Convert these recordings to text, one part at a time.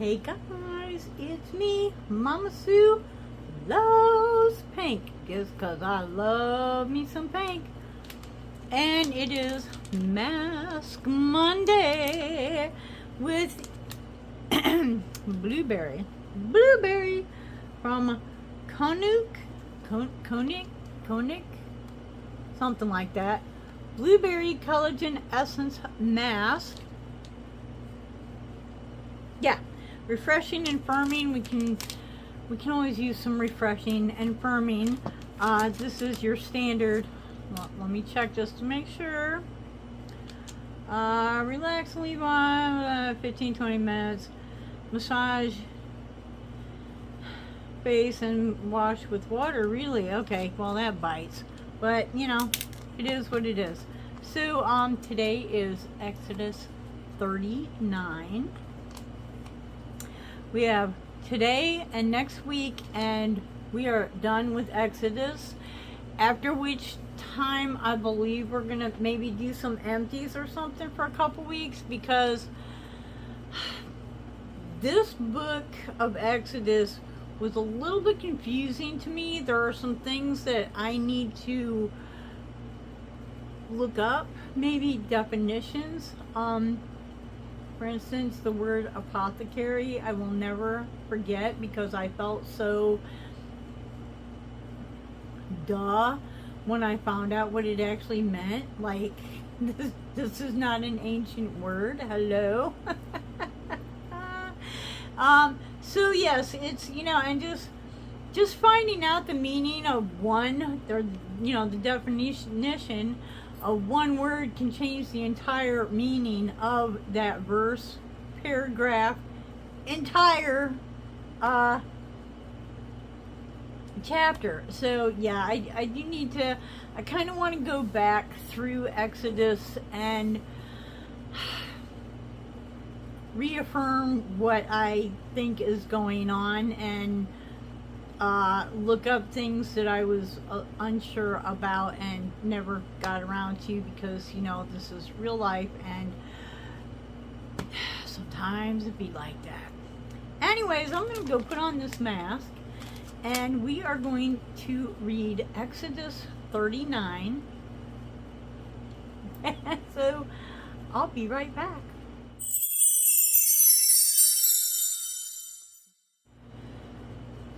Hey guys, it's me, Mama Sue loves pink. Just cause I love me some pink. And it is Mask Monday with Blueberry from Konik, something like that. Blueberry Collagen Essence Mask. Yeah, refreshing and firming. We can always use some refreshing and firming. This is your standard. Well, let me check just to make sure. Relax and leave on 15-20 minutes. Massage face and wash with water. Really? Okay, well that bites. But, you know, it is what it is. So, today is Exodus 39. We have today and next week, and we are done with Exodus. After which time, I believe we're going to maybe do some empties or something for a couple weeks, because this book of Exodus was a little bit confusing to me. There are some things that I need to look up, maybe definitions. For instance, the word apothecary, I will never forget, because I felt so duh when I found out what it actually meant. Like, this is not an ancient word. Hello. So yes, it's, you know, and just finding out the meaning of one, or, you know, the definition of one word can change the entire meaning of that verse, paragraph, entire chapter. So yeah, I do need to, I kind of want to go back through Exodus and reaffirm what I think is going on, and look up things that I was unsure about and never got around to, because, you know, this is real life and sometimes it be like that. Anyways, I'm going to go put on this mask, and we are going to read Exodus 39. So I'll be right back.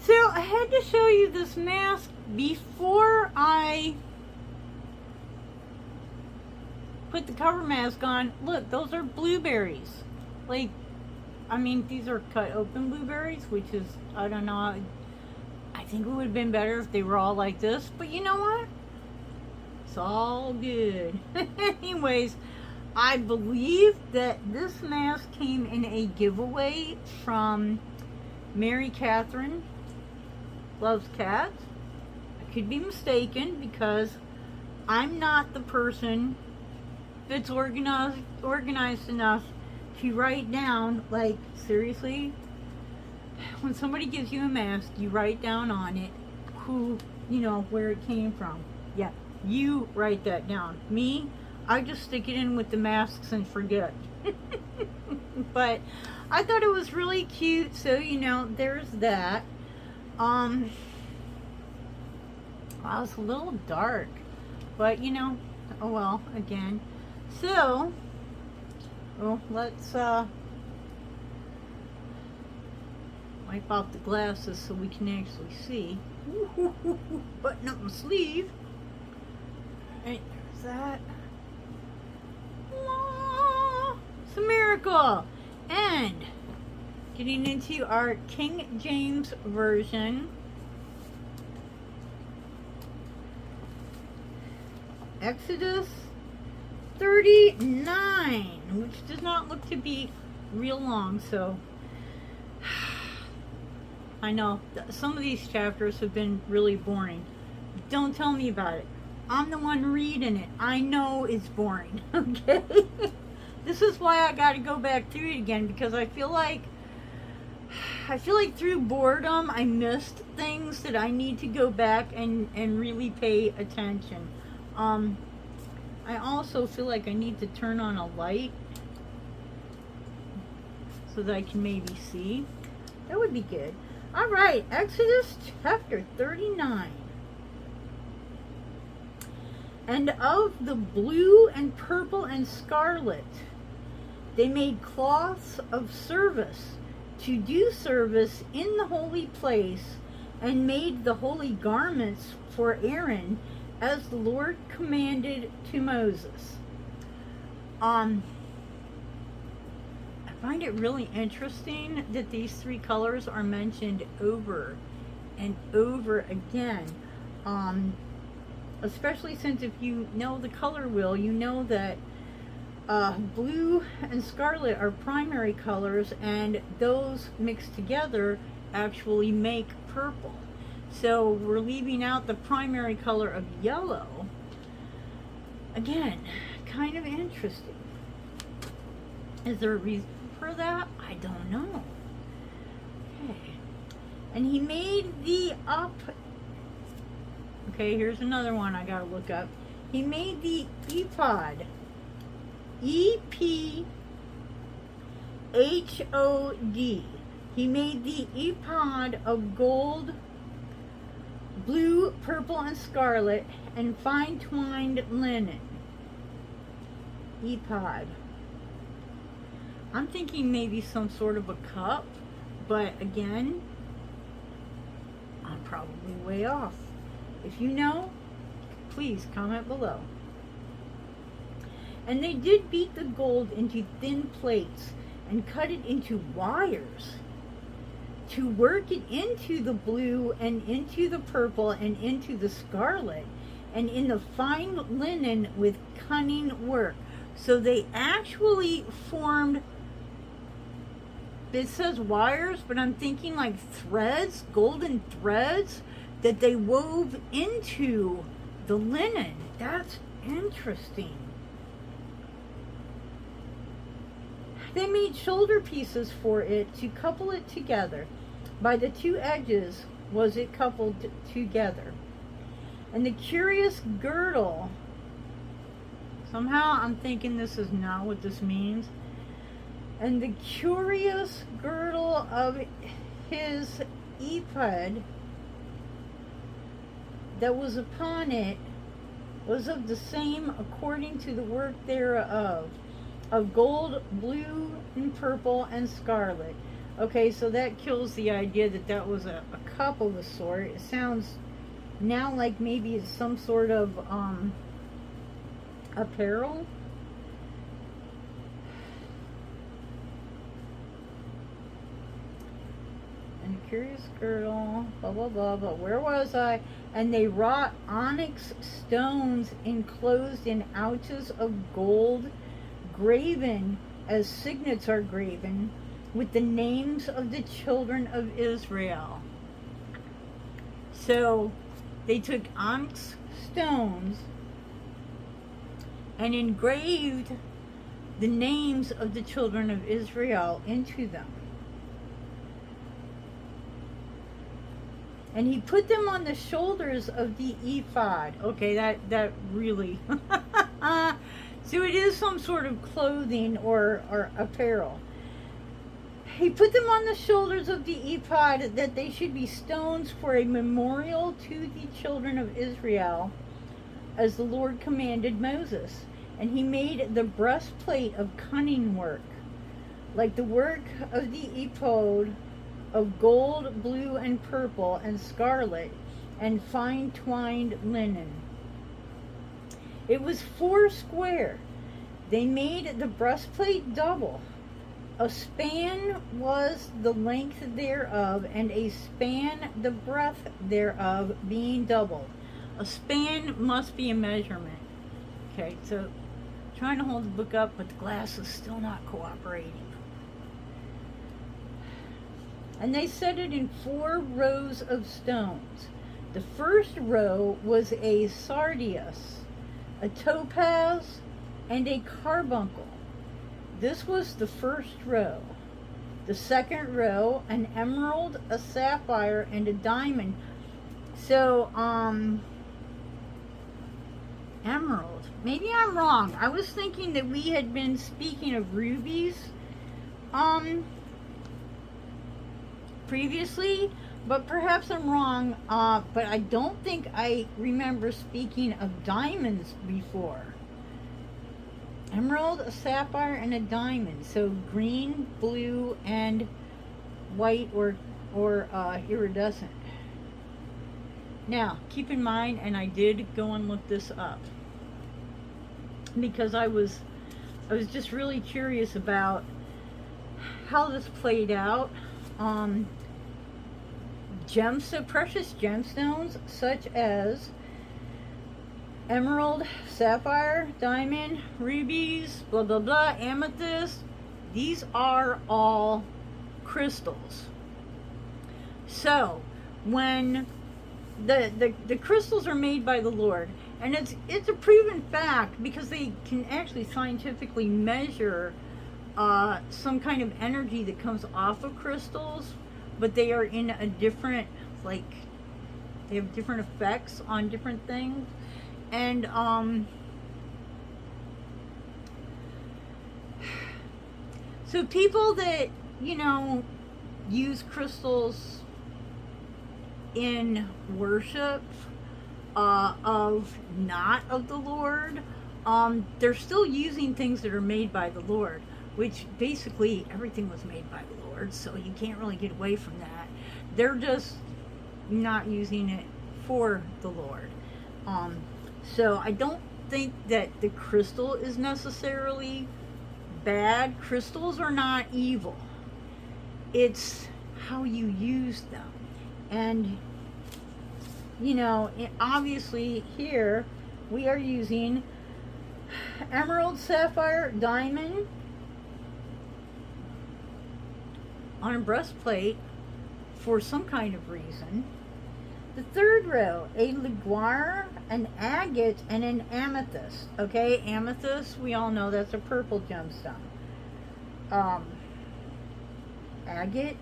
So I had to show you this mask before I put the cover mask on. Look, those are blueberries. Like, I mean, these are cut open blueberries, which is, I don't know, I think it would have been better if they were all like this, but you know what? It's all good. Anyways, I believe that this mask came in a giveaway from Mary Catherine Loves Cats. I could be mistaken, because I'm not the person that's organized enough to write down, like, seriously, when somebody gives you a mask, you write down on it who, you know, where it came from. Yeah, you write that down. Me, I just stick it in with the masks and forget. But I thought it was really cute, so, you know, there's that. Well, it's a little dark, but, you know, oh well, again. So, well, let's wipe off the glasses so we can actually see. Button up my sleeve. Right, there's that. It's a miracle. And getting into our King James Version, Exodus 39, which does not look to be real long, so I know some of these chapters have been really boring. Don't tell me about it. I'm the one reading it. I know it's boring, okay? This is why I got to go back through it again, because I feel like through boredom I missed things that I need to go back and really pay attention. I also feel like I need to turn on a light so that I can maybe see. That would be good. All right, Exodus chapter 39. And of the blue and purple and scarlet, they made cloths of service to do service in the holy place, and made the holy garments for Aaron, as the Lord commanded to Moses. I find it really interesting that these three colors are mentioned over and over again. Especially since if you know the color wheel, you know that blue and scarlet are primary colors, and those mixed together actually make purple. So we're leaving out the primary color of yellow. Again, kind of interesting. Is there a reason for that? I don't know. Okay. And he made the Okay, here's another one I gotta look up. He made the ephod. E-P-H-O-D. He made the ephod of gold, blue, purple, and scarlet, and fine twined linen. Ephod. I'm thinking maybe some sort of a cup, but again, I'm probably way off. If you know, please comment below. And they did beat the gold into thin plates and cut it into wires to work it into the blue and into the purple and into the scarlet and in the fine linen with cunning work. So they actually formed, it says wires, but I'm thinking like threads, golden threads, that they wove into the linen. That's interesting. They made shoulder pieces for it to couple it together. By the two edges was it coupled together. And the curious girdle, somehow I'm thinking this is not what this means. And the curious girdle of his ephod that was upon it was of the same according to the work thereof, of gold, blue, and purple, and scarlet. Okay, so that kills the idea that that was a cup of a sort. It sounds now like maybe it's some sort of apparel. And curious girdle, blah blah blah, but where was I? And they wrought onyx stones enclosed in ouches of gold, graven as signets are graven, with the names of the children of Israel. So they took onyx stones and engraved the names of the children of Israel into them. And he put them on the shoulders of the ephod. Okay, that really... So it is some sort of clothing or apparel. He put them on the shoulders of the ephod, that they should be stones for a memorial to the children of Israel, as the Lord commanded Moses. And he made the breastplate of cunning work, like the work of the ephod, of gold, blue, and purple, and scarlet, and fine twined linen. It was 4 square. They made the breastplate double. A span was the length thereof, and a span the breadth thereof, being double. A span must be a measurement. Okay, so trying to hold the book up, but the glass is still not cooperating. And they set it in 4 rows of stones. The first row was a sardius, a topaz, and a carbuncle. This was the first row. The second row, an emerald, a sapphire, and a diamond. So, emerald. Maybe I'm wrong. I was thinking that we had been speaking of rubies. previously, but perhaps I'm wrong. But I don't think I remember speaking of diamonds before. Emerald, a sapphire, and a diamond. So green, blue, and white or iridescent. Now, keep in mind, and I did go and look this up because I was just really curious about how this played out. Precious gemstones such as emerald, sapphire, diamond, rubies, blah blah blah, amethyst, these are all crystals. So when the crystals are made by the Lord, and it's a proven fact because they can actually scientifically measure some kind of energy that comes off of crystals, but they are in a different, like, they have different effects on different things. And so people that, you know, use crystals in worship of not of the Lord, they're still using things that are made by the Lord, which basically everything was made by the Lord, so you can't really get away from that. They're just not using it for the Lord. So I don't think that the crystal is necessarily bad. Crystals are not evil. It's how you use them. And, you know, obviously here we are using emerald, sapphire, diamond on a breastplate for some kind of reason. The third row, a liguire, an agate, and an amethyst. Okay, amethyst, we all know that's a purple gemstone. Agate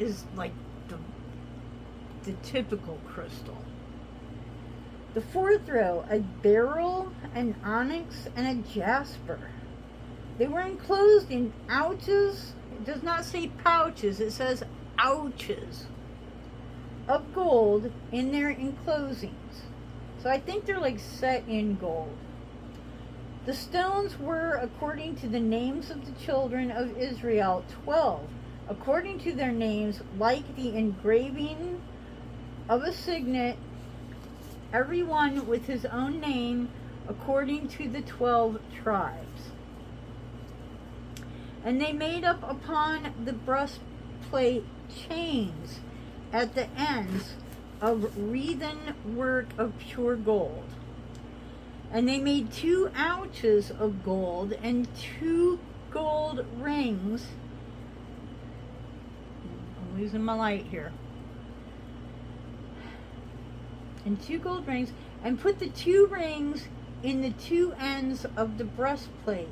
is like the typical crystal. The fourth row, a beryl, an onyx, and a jasper. They were enclosed in ouches. It does not say pouches, it says ouches of gold in their enclosings. So I think they're like set in gold. The stones were according to the names of the children of Israel, 12, according to their names, like the engraving of a signet, every one with his own name, according to the 12 tribes. And they made up upon the breastplate chains at the ends of wreathen work of pure gold. And they made 2 ouches of gold and 2 gold rings. I'm losing my light here. And 2 gold rings, and put the 2 rings in the 2 ends of the breastplate.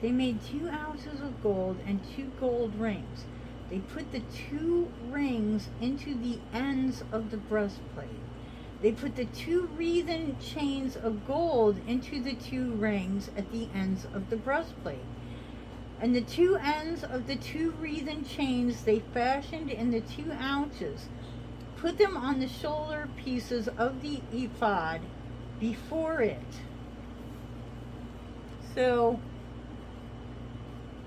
They made 2 ounces of gold and 2 gold rings. They put the 2 rings into the ends of the breastplate. They put the 2 wreathen chains of gold into the 2 rings at the ends of the breastplate. And the 2 ends of the 2 wreathen chains they fashioned in the 2 ouches. Put them on the shoulder pieces of the ephod before it. So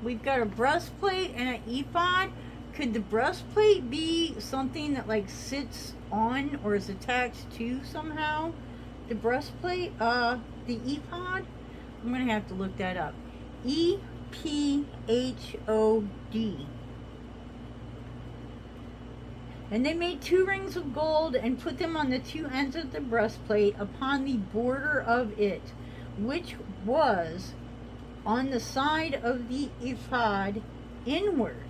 we've got a breastplate and an ephod. Could the breastplate be something that like sits on or is attached to somehow the breastplate? The ephod? I'm gonna have to look that up. EPHOD. And they made 2 rings of gold and put them on the 2 ends of the breastplate upon the border of it, which was on the side of the ephod inward.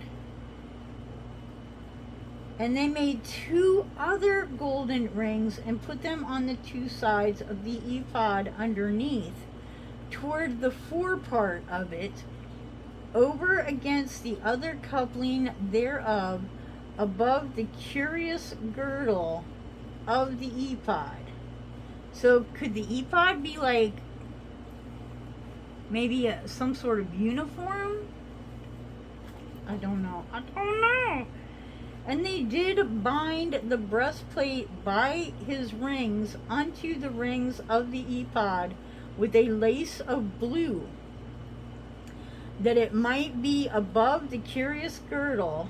And they made 2 other golden rings and put them on the 2 sides of the ephod underneath, toward the forepart of it, over against the other coupling thereof, above the curious girdle of the ephod. So could the ephod be like maybe some sort of uniform? I don't know. I don't know. And they did bind the breastplate by his rings unto the rings of the ephod with a lace of blue, that it might be above the curious girdle.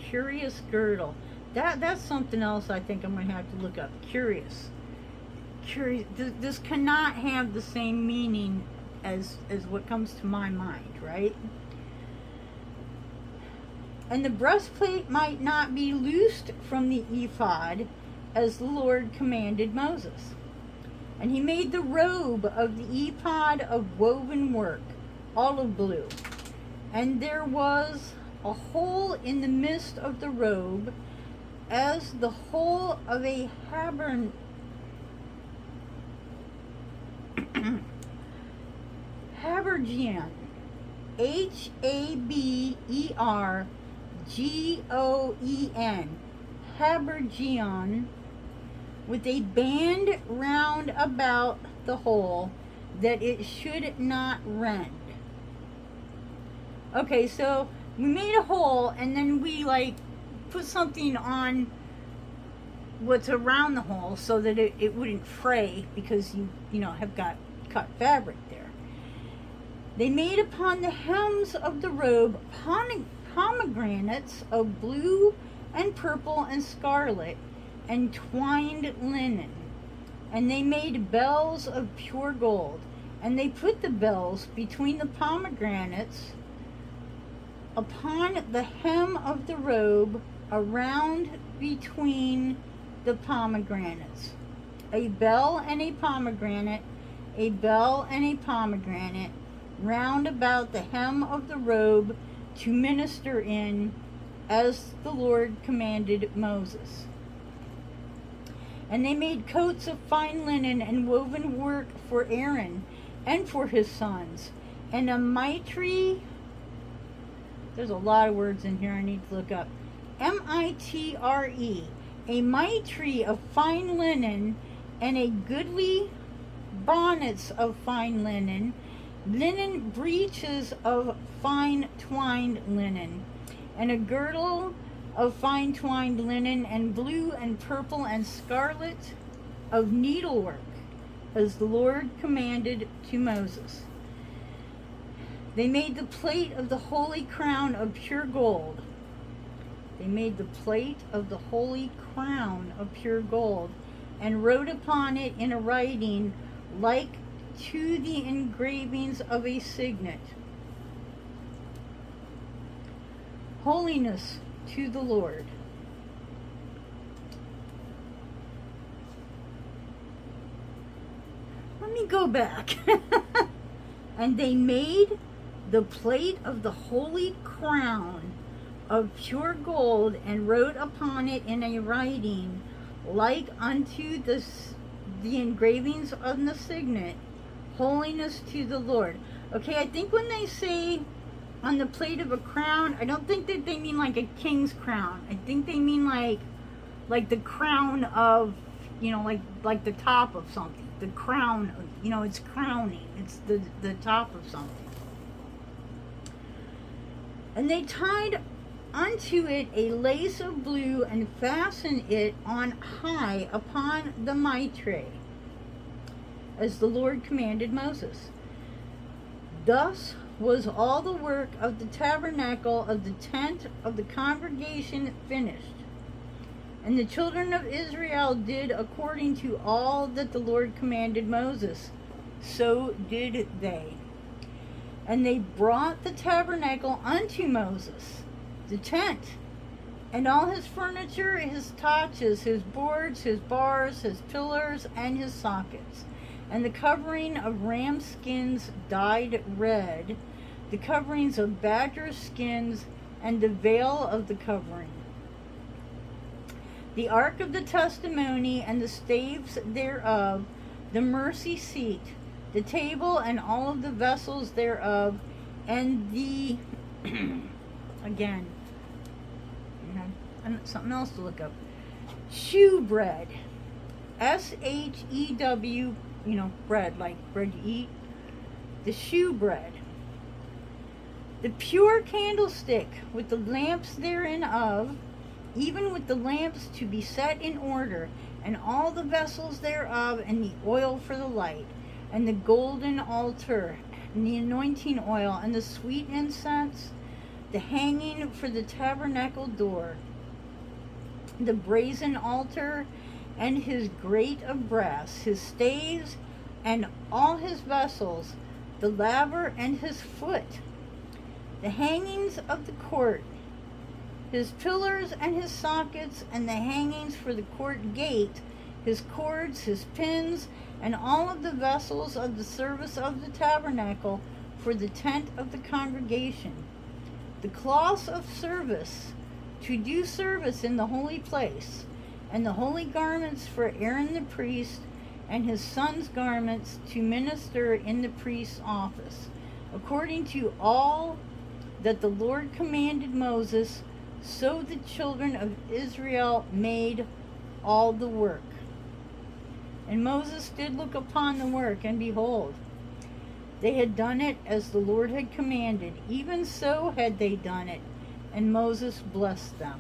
Curious girdle. That's something else I think I'm going to have to look up. Curious. Curious. This cannot have the same meaning as what comes to my mind, right? And the breastplate might not be loosed from the ephod, as the Lord commanded Moses. And he made the robe of the ephod of woven work, olive blue. And there was a hole in the midst of the robe, as the hole of a habergeon. Habergeon. Habergeon, with a band round about the hole, that it should not rend. Okay, so we made a hole, and then we like put something on what's around the hole so that it wouldn't fray, because you know have got cut fabric there. They made upon the hems of the robe pomegranates of blue and purple and scarlet and twined linen. And they made bells of pure gold. And they put the bells between the pomegranates upon the hem of the robe, around between the pomegranates. A bell and a pomegranate, a bell and a pomegranate, round about the hem of the robe, to minister in, as the Lord commanded Moses. And they made coats of fine linen and woven work for Aaron and for his sons, and a mitre. There's a lot of words in here I need to look up. M-I-T-R-E, a mitre of fine linen, and a goodly bonnets of fine linen, linen breeches of fine twined linen, and a girdle of fine twined linen, and blue and purple and scarlet of needlework, as the Lord commanded to Moses. They made the plate of the holy crown of pure gold. They made the plate of the holy crown of pure gold, and wrote upon it in a writing like to the engravings of a signet. Holiness to the Lord. Let me go back. And they made the plate of the holy crown of pure gold, and wrote upon it in a writing like unto the engravings on the signet, holiness to the Lord. Okay, I think when they say on the plate of a crown, I don't think that they mean like a king's crown. I think they mean like the crown of, you know, like the top of something. The crown, you know, it's crowning. It's the top of something. And they tied unto it a lace of blue, and fastened it on high upon the mitre, as the Lord commanded Moses. Thus was all the work of the tabernacle of the tent of the congregation finished. And the children of Israel did according to all that the Lord commanded Moses. So did they. And they brought the tabernacle unto Moses, the tent, and all his furniture, his touches, his boards, his bars, his pillars, and his sockets, and the covering of ram skins dyed red, the coverings of badger skins, and the veil of the covering, the ark of the testimony, and the staves thereof, the mercy seat, the table, and all of the vessels thereof, and the again, something else to look up. Shewbread, S-H-E-W, bread, like bread you eat. The shewbread, The pure candlestick with the lamps therein of, even with the lamps to be set in order, and all the vessels thereof, and the oil for the light, and the golden altar, and the anointing oil, and the sweet incense, the hanging for the tabernacle door, the brazen altar, and his grate of brass, his staves, and all his vessels, the laver and his foot, the hangings of the court, his pillars and his sockets, and the hangings for the court gate, his cords, his pins, and all of the vessels of the service of the tabernacle for the tent of the congregation, the cloths of service to do service in the holy place, and the holy garments for Aaron the priest, and his sons' garments to minister in the priest's office, according to all that the Lord commanded Moses. So the children of Israel made all the work. And Moses did look upon the work, and behold, they had done it as the Lord had commanded. Even so had they done it, and Moses blessed them.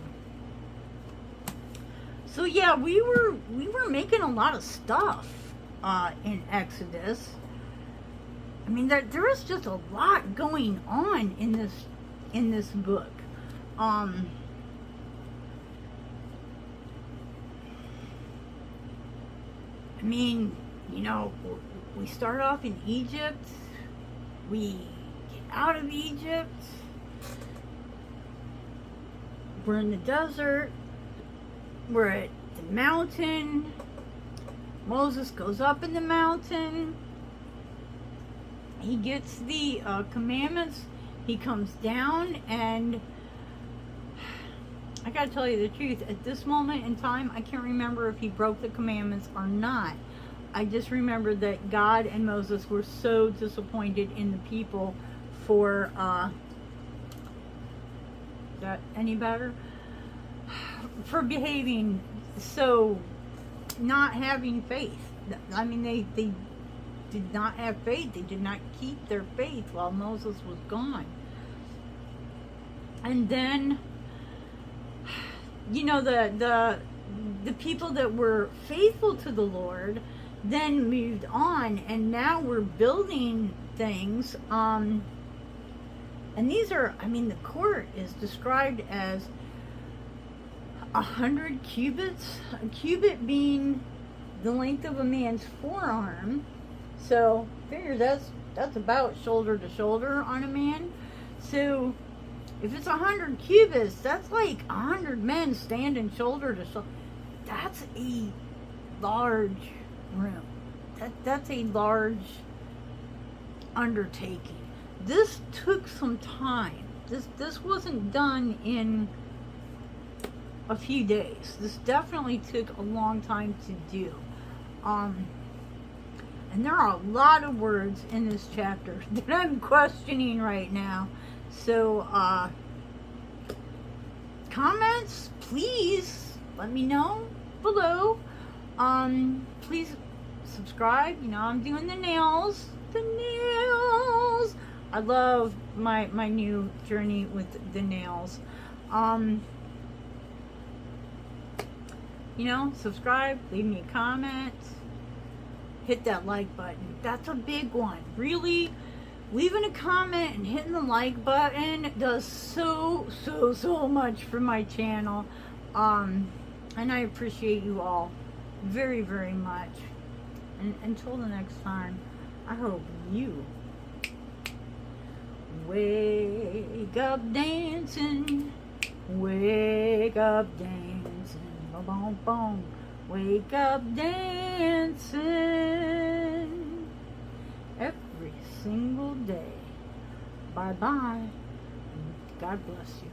So yeah, we were making a lot of stuff in Exodus. I mean, there is just a lot going on in this book. I mean, you know, we start off in Egypt. We get out of Egypt. We're in the desert. We're at the mountain. Moses goes up in the mountain. He gets the commandments. He comes down, and I gotta tell you the truth, at this moment in time, I can't remember if he broke the commandments or not. I just remember that God and Moses were so disappointed in the people for, is that any better? For behaving so, not having faith. I mean, they did not have faith. They did not keep their faith while Moses was gone. And then, you know, the people that were faithful to the Lord then moved on, and now we're building things. And these are, I mean, the court is described as 100 cubits. A cubit being the length of a man's forearm. So figure that's about shoulder to shoulder on a man. So if it's 100 cubits, that's like 100 men standing shoulder to shoulder. That's a large room. That's a large undertaking. This took some time. This wasn't done in a few days. This definitely took a long time to do. And there are a lot of words in this chapter that I'm questioning right now. So, comments, please let me know below. Please subscribe. You know, I'm doing the nails. The nails. I love my new journey with the nails. You know, subscribe, leave me a comment, hit that like button. That's a big one. Really, leaving a comment and hitting the like button does so much for my channel. And I appreciate you all very, very much. And until the next time, I hope you wake up dancing, wake up dancing. Boom, boom. Wake up dancing every single day. Bye bye. God bless you.